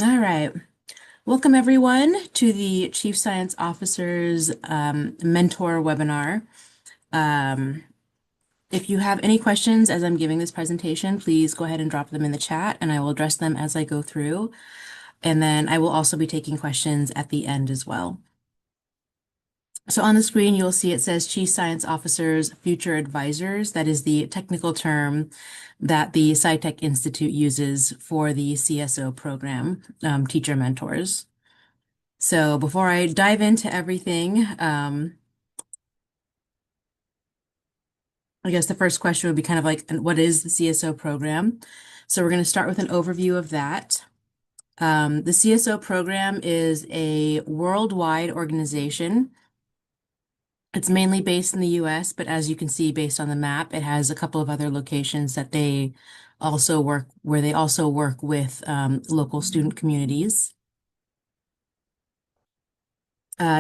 All right. Welcome everyone to the Chief Science Officer's Mentor webinar. Um, if you have any questions as I'm giving this presentation, please go ahead and drop them in the chat and I will address them as I go through. And then I will also be taking questions at the end as well. So on the screen, you'll see it says Chief Science Officers, Future Advisors. That is the technical term that the SciTech Institute uses for the CSO program, Teacher Mentors. So before I dive into everything, I guess the first question would be kind of like, what is the CSO program? So we're going to start with an overview of that. The CSO program is a worldwide organization. It's mainly based in the US, but as you can see based on the map, it has a couple of other locations that they also work, where they also work with local student communities.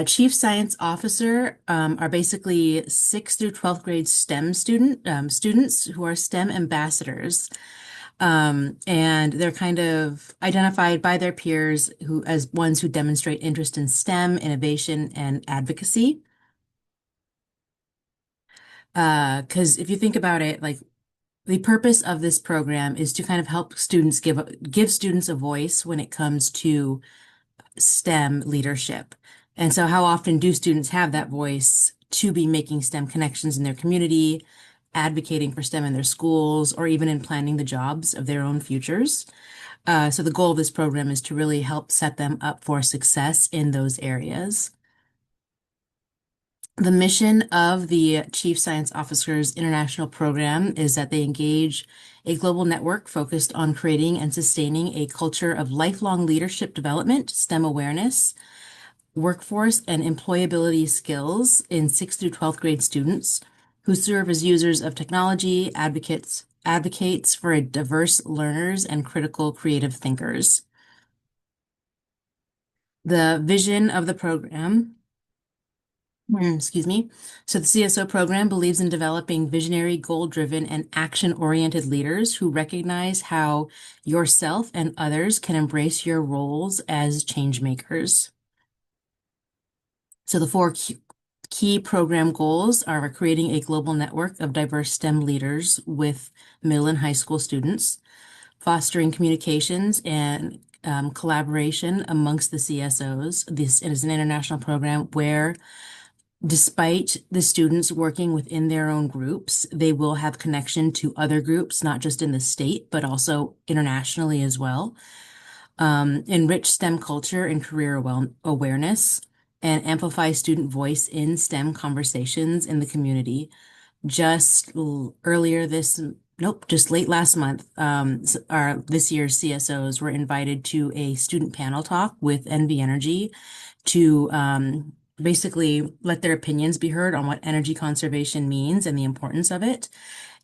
Chief Science Officer are basically 6th through 12th grade STEM students who are STEM ambassadors. And they're kind of identified by their peers who as ones who demonstrate interest in STEM, innovation, and advocacy. Because if you think about it, like the purpose of this program is to kind of help students give students a voice when it comes to STEM leadership. And so how often do students have that voice to be making STEM connections in their community, advocating for STEM in their schools, or even in planning the jobs of their own futures? So the goal of this program is to really help set them up for success in those areas. The mission of the Chief Science Officers International Program is that they engage a global network focused on creating and sustaining a culture of lifelong leadership development, STEM awareness, workforce and employability skills in 6th through 12th grade students who serve as users of technology, advocates for diverse learners and critical creative thinkers. The vision of the program, excuse me. So the CSO program believes in developing visionary, goal-driven, and action-oriented leaders who recognize how yourself and others can embrace your roles as change makers. So the four key program goals are creating a global network of diverse STEM leaders with middle and high school students, fostering communications and collaboration amongst the CSOs. This is an international program where, despite the students working within their own groups, they will have connection to other groups, not just in the state, but also internationally as well. Enrich STEM culture and career awareness, and amplify student voice in STEM conversations in the community. Just late last month, this year's CSOs were invited to a student panel talk with NV Energy to basically let their opinions be heard on what energy conservation means and the importance of it.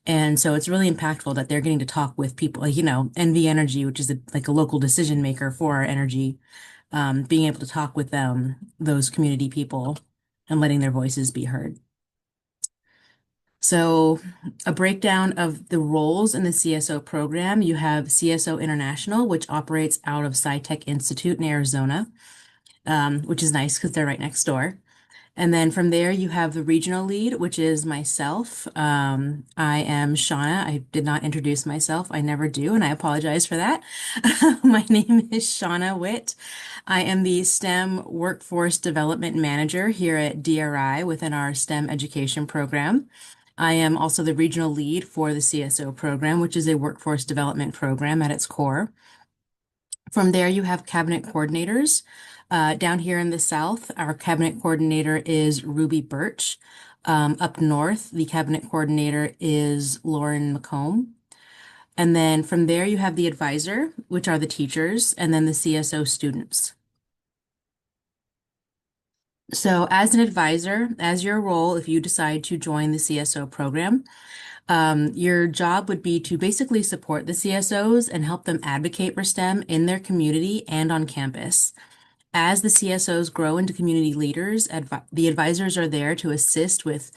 And so it's really impactful that they're getting to talk with people, like, NV Energy, which is like a local decision maker for our energy, being able to talk with them, those community people, and letting their voices be heard. So a breakdown of the roles in the CSO program, you have CSO International, which operates out of SciTech Institute in Arizona, which is nice because they're right next door. And then from there, you have the regional lead, which is myself. I am Shauna. I did not introduce myself. I never do, and I apologize for that. My name is Shauna Witt. I am the STEM Workforce Development Manager here at DRI within our STEM education program. I am also the regional lead for the CSO program, which is a workforce development program at its core. From there, you have cabinet coordinators. Down here in the south, our cabinet coordinator is Ruby Birch. Up north, the cabinet coordinator is Lauren McComb. And then from there, you have the advisor, which are the teachers, and then the CSO students. So as an advisor, as your role, if you decide to join the CSO program, your job would be to basically support the CSOs and help them advocate for STEM in their community and on campus. As the CSOs grow into community leaders, the advisors are there to assist with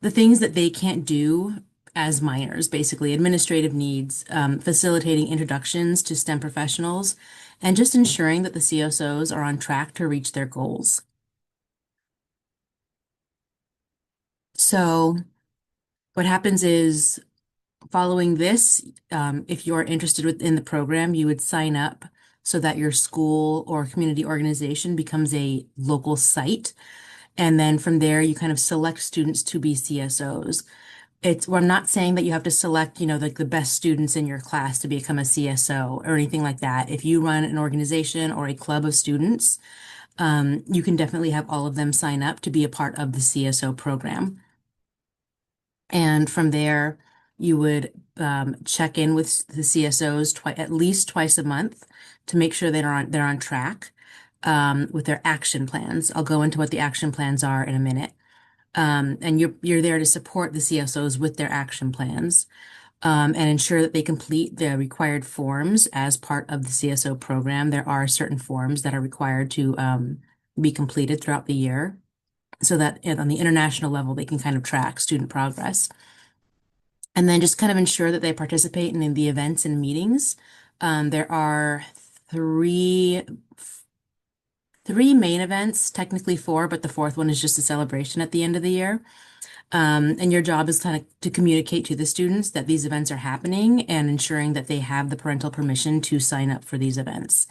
the things that they can't do as minors, basically administrative needs, facilitating introductions to STEM professionals, and just ensuring that the CSOs are on track to reach their goals. So what happens is following this, if you're interested in the program, you would sign up so that your school or community organization becomes a local site. And then from there, you kind of select students to be CSOs. Well, I'm not saying that you have to select, like the best students in your class to become a CSO or anything like that. If you run an organization or a club of students, you can definitely have all of them sign up to be a part of the CSO program. And from there, you would check in with the CSOs at least twice a month to make sure they're on track with their action plans. I'll go into what the action plans are in a minute. And you're there to support the CSOs with their action plans and ensure that they complete the required forms as part of the CSO program. There are certain forms that are required to be completed throughout the year so that on the international level, they can kind of track student progress. And then just kind of ensure that they participate in the events and meetings. There are three three main events, technically four, but the fourth one is just a celebration at the end of the year. And your job is kind of to communicate to the students that these events are happening and ensuring that they have the parental permission to sign up for these events.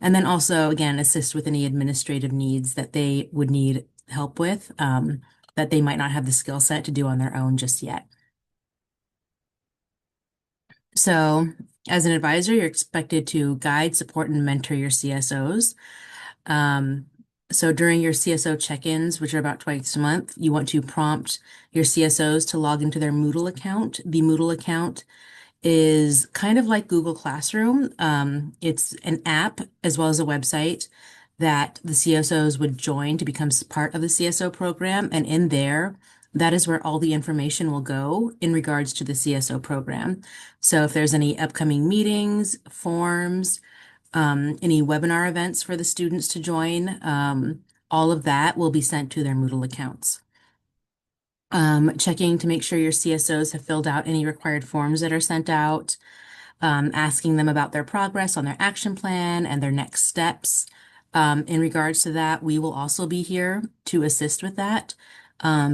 And then also, again, assist with any administrative needs that they would need help with, that they might not have the skill set to do on their own just yet. So, as an advisor, you're expected to guide, support, and mentor your CSOs. Um, so during your CSO check-ins, which are about twice a month, you want to prompt your CSOs to log into their Moodle account. The Moodle account is kind of like Google Classroom. It's an app as well as a website that the CSOs would join to become part of the CSO program. And in there, that is where all the information will go in regards to the CSO program. So if there's any upcoming meetings, forms, any webinar events for the students to join, all of that will be sent to their Moodle accounts. Checking to make sure your CSOs have filled out any required forms that are sent out, asking them about their progress on their action plan and their next steps. In regards to that, we will also be here to assist with that.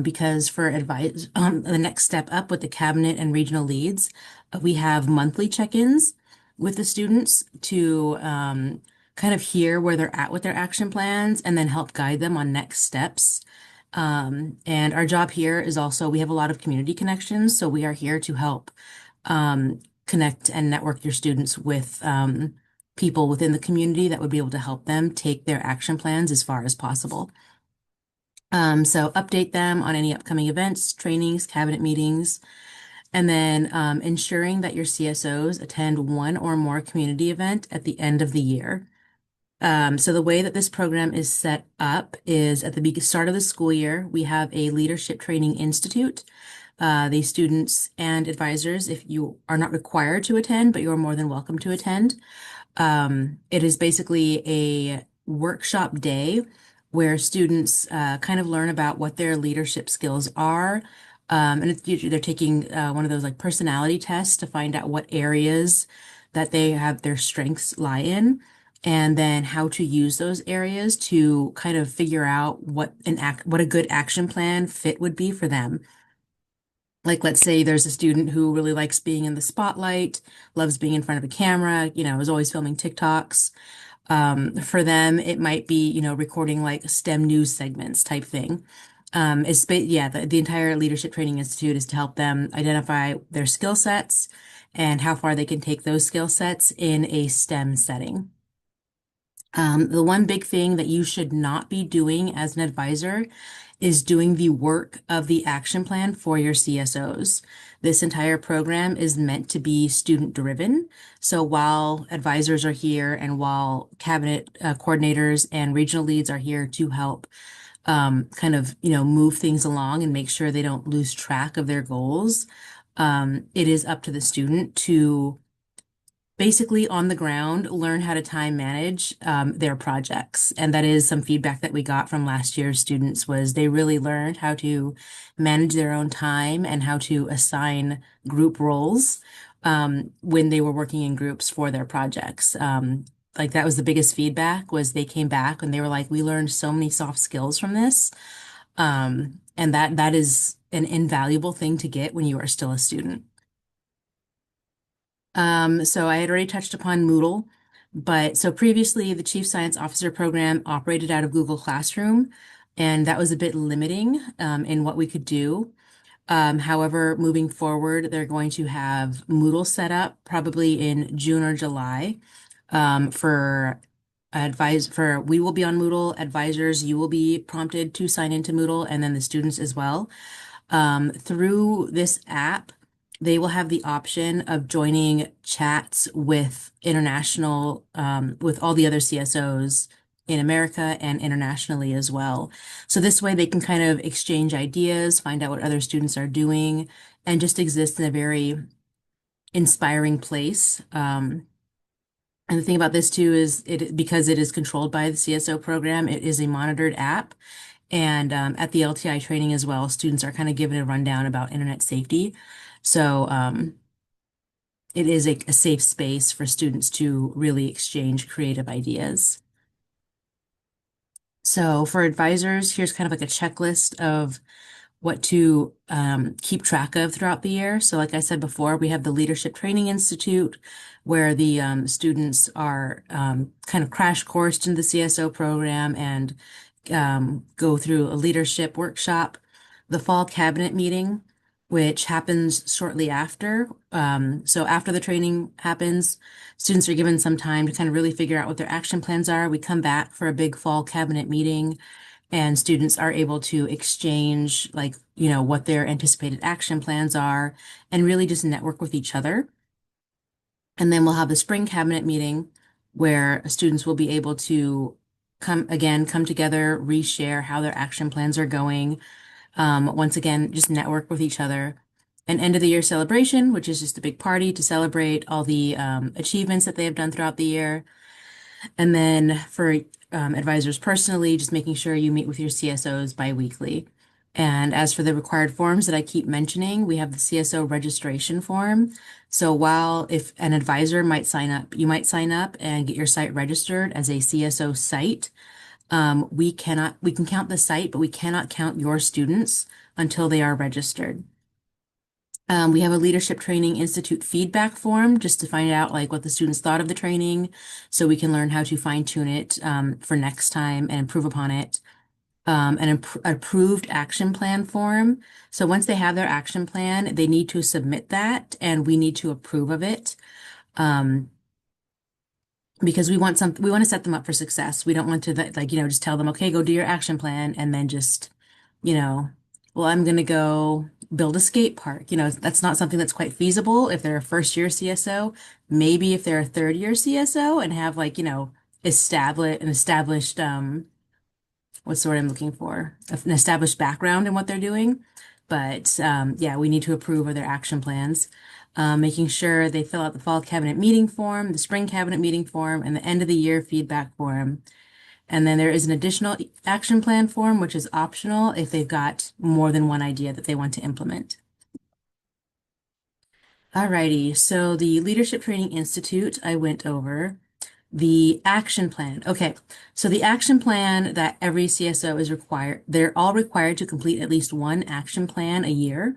Because for advice, the next step up with the cabinet and regional leads, we have monthly check-ins with the students to kind of hear where they're at with their action plans and then help guide them on next steps. And our job here is also, we have a lot of community connections, so we are here to help connect and network your students with people within the community that would be able to help them take their action plans as far as possible. So update them on any upcoming events, trainings, cabinet meetings, and then ensuring that your CSOs attend one or more community event at the end of the year. So the way that this program is set up is at the start of the school year, we have a leadership training institute. The students and advisors, if you are not required to attend, but you're more than welcome to attend. It is basically a workshop day where students kind of learn about what their leadership skills are. And it's usually they're taking one of those like personality tests to find out what areas that they have their strengths lie in, and then how to use those areas to kind of figure out what a good action plan fit would be for them. Like, let's say there's a student who really likes being in the spotlight, loves being in front of a camera, is always filming TikToks. For them, it might be, recording like STEM news segments type thing. The entire Leadership Training Institute is to help them identify their skill sets and how far they can take those skill sets in a STEM setting. The one big thing that you should not be doing as an advisor is doing the work of the action plan for your CSOs. This entire program is meant to be student driven. So while advisors are here and while cabinet coordinators and regional leads are here to help kind of, move things along and make sure they don't lose track of their goals, it is up to the student to basically on the ground learn how to time manage their projects. And that is some feedback that we got from last year's students was they really learned how to manage their own time and how to assign group roles when they were working in groups for their projects. Like that was the biggest feedback was they came back and they were like, we learned so many soft skills from this. And that is an invaluable thing to get when you are still a student. So I had already touched upon Moodle, but so previously the Chief Science Officer program operated out of Google Classroom, and that was a bit limiting in what we could do. However, moving forward, they're going to have Moodle set up probably in June or July for we will be on Moodle advisors. You will be prompted to sign into Moodle, and then the students as well. Through this app, they will have the option of joining chats with with all the other CSOs in America and internationally as well. So this way they can kind of exchange ideas, find out what other students are doing, and just exist in a very inspiring place. And the thing about this too is because it is controlled by the CSO program, it is a monitored app. And at the LTI training as well, students are kind of given a rundown about internet safety. So it is a safe space for students to really exchange creative ideas. So for advisors, here's kind of like a checklist of what to keep track of throughout the year. So like I said before, we have the Leadership Training Institute, where the students are kind of crash coursed in the CSO program and go through a leadership workshop. The fall cabinet meeting, which happens shortly after. So after the training happens, students are given some time to kind of really figure out what their action plans are. We come back for a big fall cabinet meeting and students are able to exchange like, what their anticipated action plans are and really just network with each other. And then we'll have the spring cabinet meeting where students will be able to come together, reshare how their action plans are going. Once again, just network with each other. An end of the year celebration, which is just a big party to celebrate all the achievements that they have done throughout the year. And then for advisors personally, just making sure you meet with your CSOs biweekly. And as for the required forms that I keep mentioning, we have the CSO registration form. So while if an advisor might sign up, you might sign up and get your site registered as a CSO site. We can count the site, but we cannot count your students until they are registered. We have a Leadership Training Institute feedback form just to find out like what the students thought of the training so we can learn how to fine tune it for next time and improve upon it. An approved action plan form. So once they have their action plan, they need to submit that and we need to approve of it. Um, because we want to set them up for success. We don't want to like, just tell them, okay, go do your action plan and then just, you know, well, I'm going to go build a skate park. That's not something that's quite feasible if they're a first year CSO. Maybe if they're a third year CSO and have like, established what's the word I'm looking for? An established background in what they're doing. But yeah, we need to approve of their action plans. Making sure they fill out the fall cabinet meeting form, the spring cabinet meeting form, and the end of the year feedback form. And then there is an additional action plan form, which is optional if they've got more than one idea that they want to implement. Alrighty, so the Leadership Training Institute I went over. The action plan. Okay, so the action plan that every CSO is required, they're all required to complete at least one action plan a year.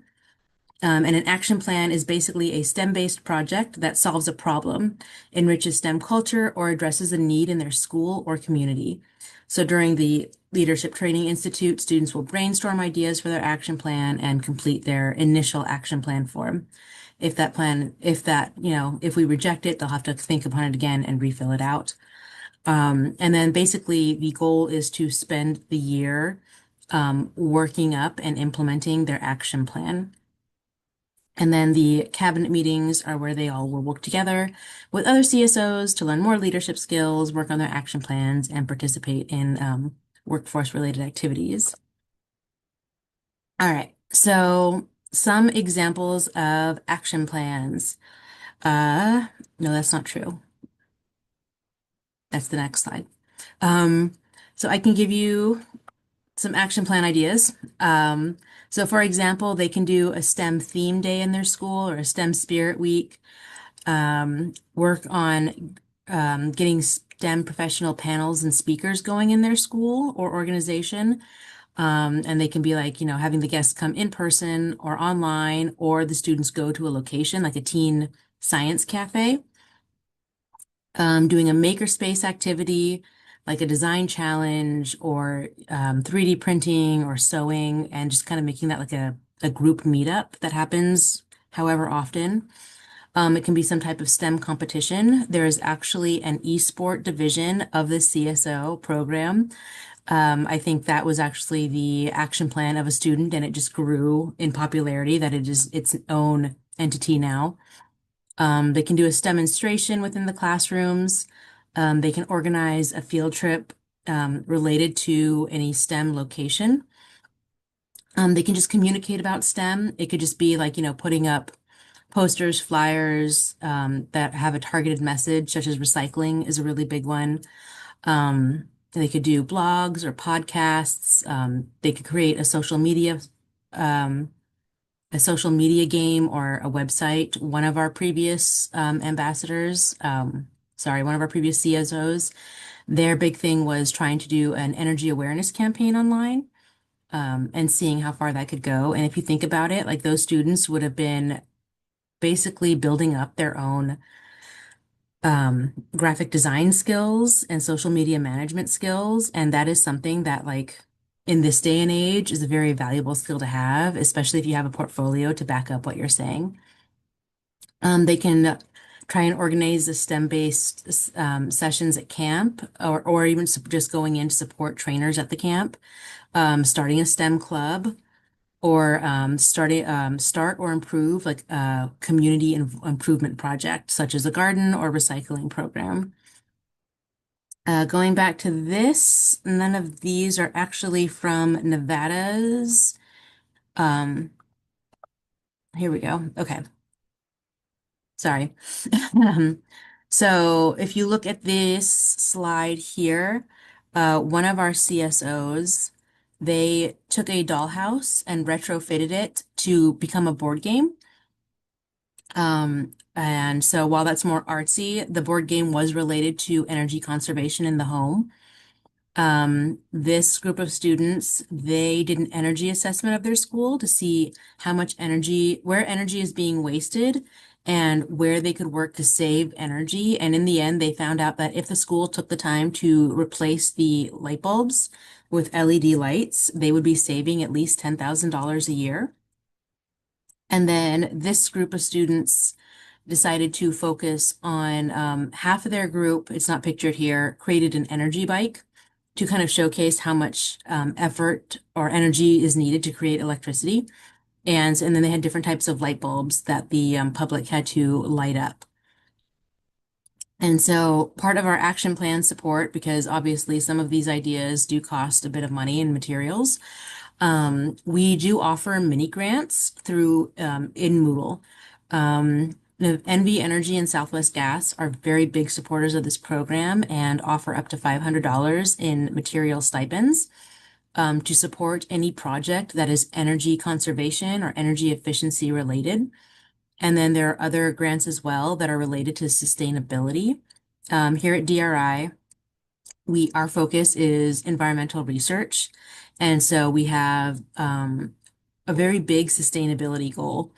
And an action plan is basically a STEM-based project that solves a problem, enriches STEM culture, or addresses a need in their school or community. So during the Leadership Training Institute, students will brainstorm ideas for their action plan and complete their initial action plan form. If we reject it, they'll have to think upon it again and refill it out. And then basically the goal is to spend the year working up and implementing their action plan. And then the cabinet meetings are where they all will work together with other CSOs to learn more leadership skills, work on their action plans, and participate in workforce-related activities. All right, so some examples of action plans. Uh, no, that's not true. That's the next slide. Um, so I can give you some action plan ideas. So for example, they can do a STEM theme day in their school or a STEM spirit week, work on getting STEM professional panels and speakers going in their school or organization. And they can be like, having the guests come in person or online, or the students go to a location like a teen science cafe, doing a makerspace activity like a design challenge or 3D printing or sewing, and just kind of making that like a group meetup that happens however often. It can be some type of STEM competition. There is actually an esport division of the CSO program. I think that was actually the action plan of a student, and it just grew in popularity that it is its own entity now. They can do a demonstration within the classrooms. They can organize a field trip related to any STEM location. They can just communicate about STEM. It could just be like, putting up posters, flyers that have a targeted message, such as recycling is a really big one. They could do blogs or podcasts. They could create um, a social media game or a website. One of our previous one of our previous CSOs, their big thing was trying to do an energy awareness campaign online, and seeing how far that could go. And if you think about it, like those students would have been basically building up their own graphic design skills and social media management skills. And that is something that, like, in this day and age is a very valuable skill to have, especially if you have a portfolio to back up what you're saying. They can try and organize the STEM-based sessions at camp, or even just going in to support trainers at the camp, starting a STEM club, or start or improve like a community improvement project, such as a garden or recycling program. Going back to this, none of these are actually from Nevada's. Um, Here we go. Okay, sorry. Um, So if you look at this slide here, one of our CSOs, they took a dollhouse and retrofitted it to become a board game. And so while that's more artsy, the board game was related to energy conservation in the home. This group of students, they did an energy assessment of their school to see how much energy, where energy is being wasted and where they could work to save energy. And in the end, they found out that if the school took the time to replace the light bulbs with LED lights, they would be saving at least $10,000 a year. And then this group of students decided to focus on half of their group, it's not pictured here, created an energy bike to kind of showcase how much effort or energy is needed to create electricity. And then they had different types of light bulbs that the public had to light up. And so part of our action plan support, because obviously some of these ideas do cost a bit of money and materials, we do offer mini grants through in Moodle. NV Energy and Southwest Gas are very big supporters of this program and offer up to $500 in material stipends to support any project that is energy conservation or energy efficiency related. And then there are other grants as well that are related to sustainability. Here at DRI, our focus is environmental research. And so we have a very big sustainability goal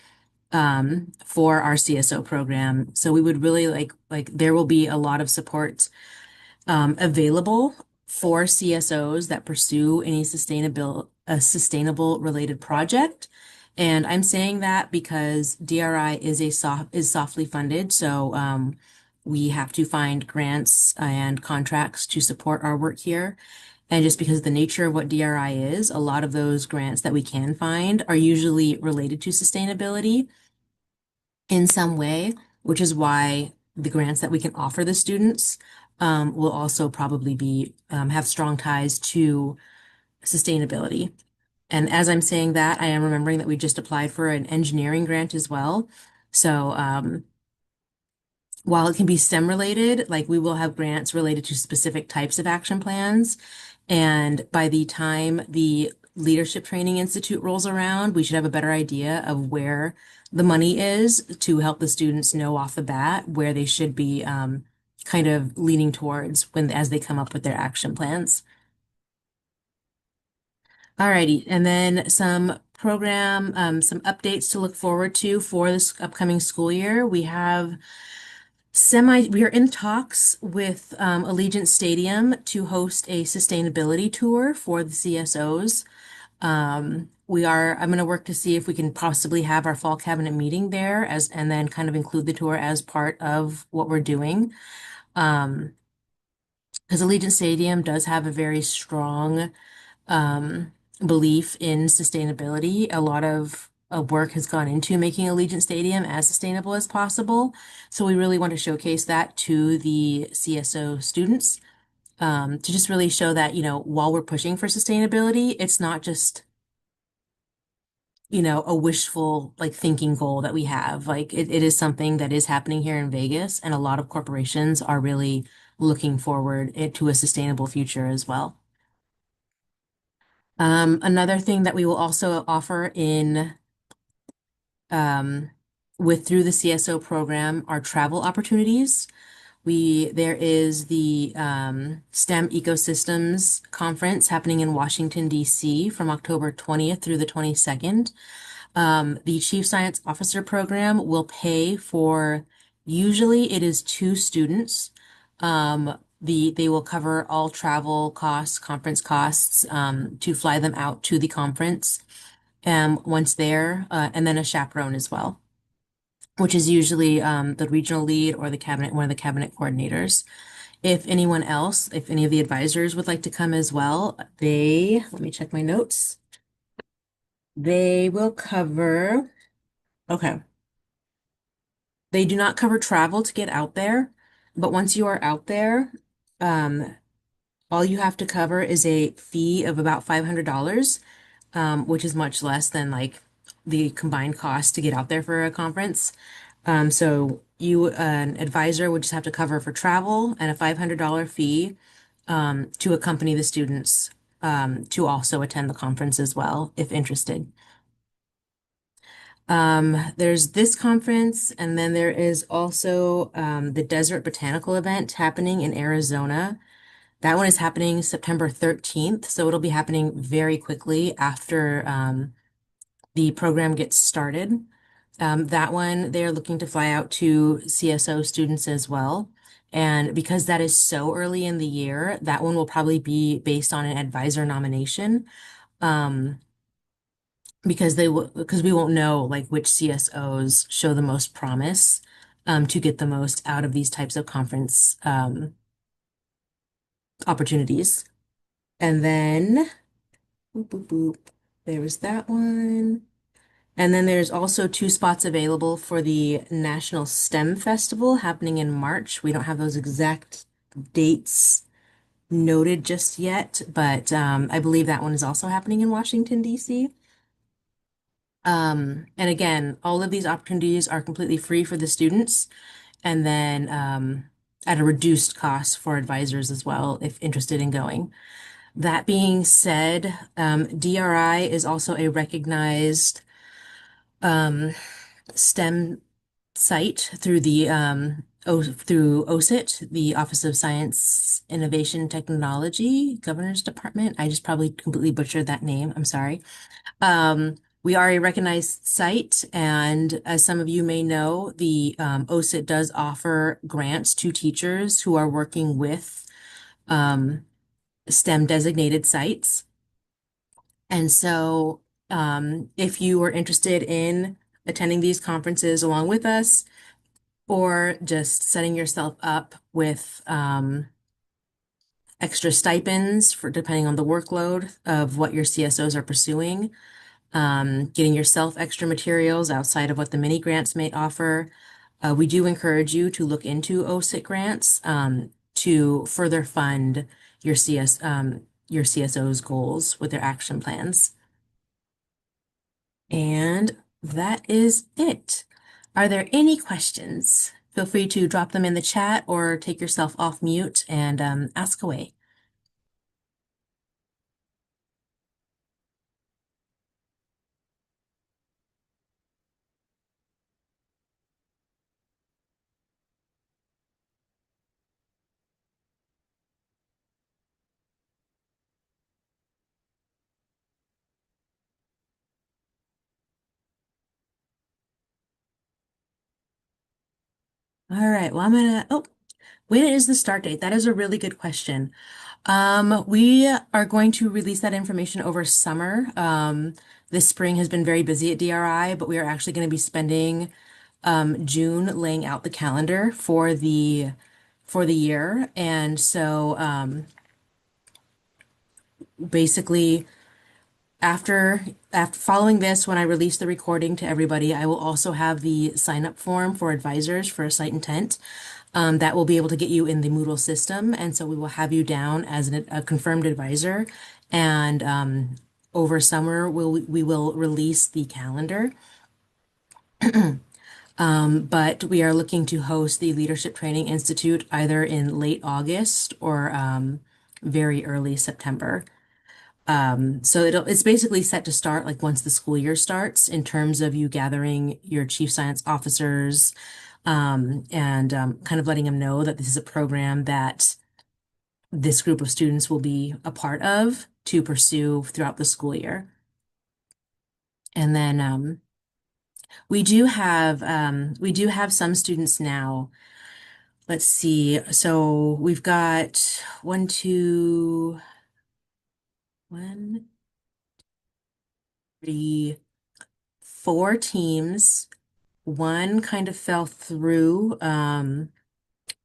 for our CSO program. So we would really like there will be a lot of support available for CSOs that pursue any sustainable related project. And I'm saying that because DRI is softly funded, so we have to find grants and contracts to support our work here. And just because of the nature of what DRI is, a lot of those grants that we can find are usually related to sustainability in some way, which is why the grants that we can offer the students will also probably be have strong ties to sustainability. And as I'm saying that, I am remembering that we just applied for an engineering grant as well. So while it can be STEM related, like we will have grants related to specific types of action plans. And by the time the Leadership Training Institute rolls around, we should have a better idea of where the money is to help the students know off the bat where they should be kind of leaning towards when as they come up with their action plans. Alrighty, and then some updates to look forward to for this upcoming school year. We are in talks with Allegiant Stadium to host a sustainability tour for the CSOs. I'm going to work to see if we can possibly have our fall cabinet meeting there and then kind of include the tour as part of what we're doing. Um, because Allegiant Stadium does have a very strong um, belief in sustainability. A lot of work has gone into making Allegiant Stadium as sustainable as possible. So we really want to showcase that to the CSO students, to just really show that, while we're pushing for sustainability, it's not just, a wishful like thinking goal that we have. Like it is something that is happening here in Vegas, and a lot of corporations are really looking forward to a sustainable future as well. Another thing that we will also offer in um, with through the CSO program are travel opportunities. There is the STEM Ecosystems Conference happening in Washington, D.C. from October 20th through the 22nd. The Chief Science Officer program will pay for, usually it is two students. They will cover all travel costs, conference costs, to fly them out to the conference, once there, and then a chaperone as well, which is usually the regional lead or one of the cabinet coordinators. If any of the advisors would like to come as well, let me check my notes. They will cover, okay. They do not cover travel to get out there, but once you are out there, um, all you have to cover is a fee of about $500, which is much less than like the combined cost to get out there for a conference. An advisor would just have to cover for travel and a $500 fee, to accompany the students, to also attend the conference as well, if interested. There's this conference, and then there is also the Desert Botanical event happening in Arizona. That one is happening September 13th, so it'll be happening very quickly after the program gets started. That one, they're looking to fly out to CSO students as well. And because that is so early in the year, that one will probably be based on an advisor nomination. Um, because we won't know like which CSOs show the most promise, to get the most out of these types of conference opportunities. And then boop, boop, boop, there was that one. And then there's also two spots available for the National STEM Festival happening in March. We don't have those exact dates noted just yet, but I believe that one is also happening in Washington, D.C. And again, all of these opportunities are completely free for the students, and then at a reduced cost for advisors as well, if interested in going. That being said, DRI is also a recognized um, STEM site through through OSIT, the Office of Science, Innovation, Technology, Governor's Department. I just probably completely butchered that name. I'm sorry. We are a recognized site, and as some of you may know, the OSIT does offer grants to teachers who are working with STEM designated sites. And so, if you are interested in attending these conferences along with us, or just setting yourself up with extra stipends for depending on the workload of what your CSOs are pursuing, getting yourself extra materials outside of what the mini grants may offer. We do encourage you to look into OSIT grants, to further fund your CSO's goals with their action plans. And that is it. Are there any questions? Feel free to drop them in the chat or take yourself off mute and ask away. All right, well, when is the start date? That is a really good question. We are going to release that information over summer. This spring has been very busy at DRI, but we are actually going to be spending June laying out the calendar for the year. And so basically after following this, when I release the recording to everybody, I will also have the sign up form for advisors for a site intent. That will be able to get you in the Moodle system. And so we will have you down as a confirmed advisor. And over summer, we will release the calendar. But we are looking to host the Leadership Training Institute either in late August or very early September. So it's basically set to start like once the school year starts in terms of you gathering your chief science officers and kind of letting them know that this is a program that this group of students will be a part of to pursue throughout the school year. And then we do have some students now. Let's see. So we've got one, three, four teams. One kind of fell through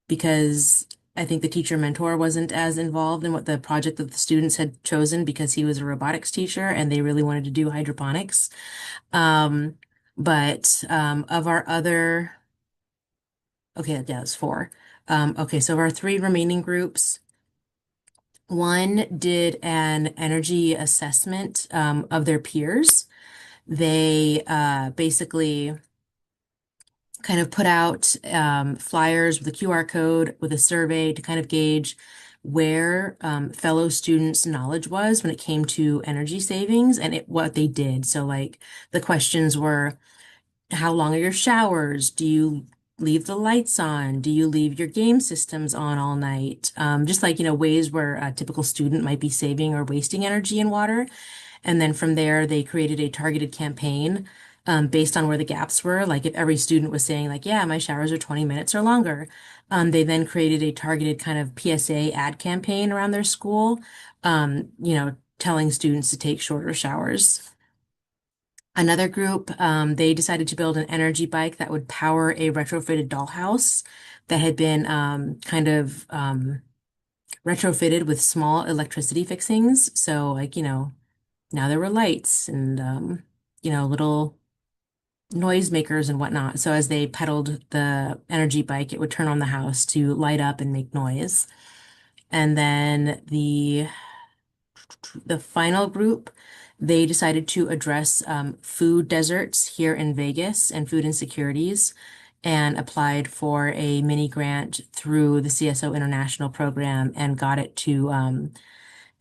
because I think the teacher mentor wasn't as involved in what the project that the students had chosen because he was a robotics teacher and they really wanted to do hydroponics. Um, but of our other, okay, yeah, it's four. Okay, so of our three remaining groups, one did an energy assessment of their peers. They basically kind of put out flyers with a QR code with a survey to kind of gauge where fellow students' knowledge was when it came to energy savings and what they did. So, like, the questions were, how long are your showers? Do you leave the lights on? Do you leave your game systems on all night? Just like, ways where a typical student might be saving or wasting energy and water. And then from there, they created a targeted campaign based on where the gaps were. Like if every student was saying like, yeah, my showers are 20 minutes or longer, they then created a targeted kind of PSA ad campaign around their school, telling students to take shorter showers. Another group, they decided to build an energy bike that would power a retrofitted dollhouse that had been kind of retrofitted with small electricity fixings. So like, now there were lights and little noisemakers and whatnot. So as they pedaled the energy bike, it would turn on the house to light up and make noise. And then the final group, they decided to address food deserts here in Vegas and food insecurities and applied for a mini grant through the CSO International program and got it to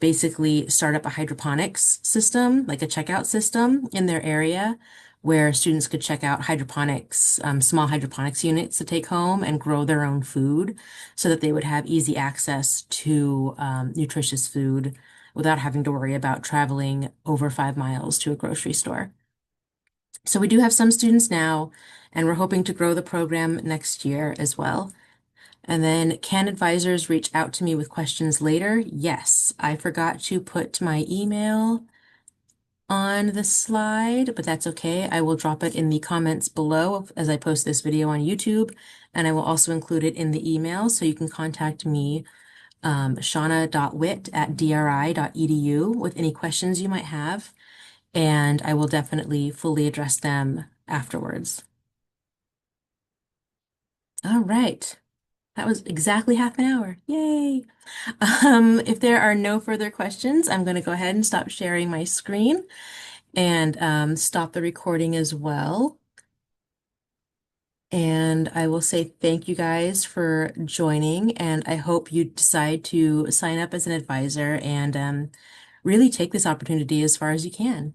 basically start up a hydroponics system, like a checkout system in their area where students could check out hydroponics, small hydroponics units to take home and grow their own food so that they would have easy access to nutritious food without having to worry about traveling over 5 miles to a grocery store. So we do have some students now, and we're hoping to grow the program next year as well. And then can advisors reach out to me with questions later? Yes, I forgot to put my email on the slide, but that's okay. I will drop it in the comments below as I post this video on YouTube, and I will also include it in the email so you can contact me, shauna.witt@dri.edu with any questions you might have, and I will definitely fully address them afterwards. All right. That was exactly half an hour. Yay. If there are no further questions, I'm going to go ahead and stop sharing my screen and stop the recording as well. And I will say thank you guys for joining, and I hope you decide to sign up as an advisor and really take this opportunity as far as you can.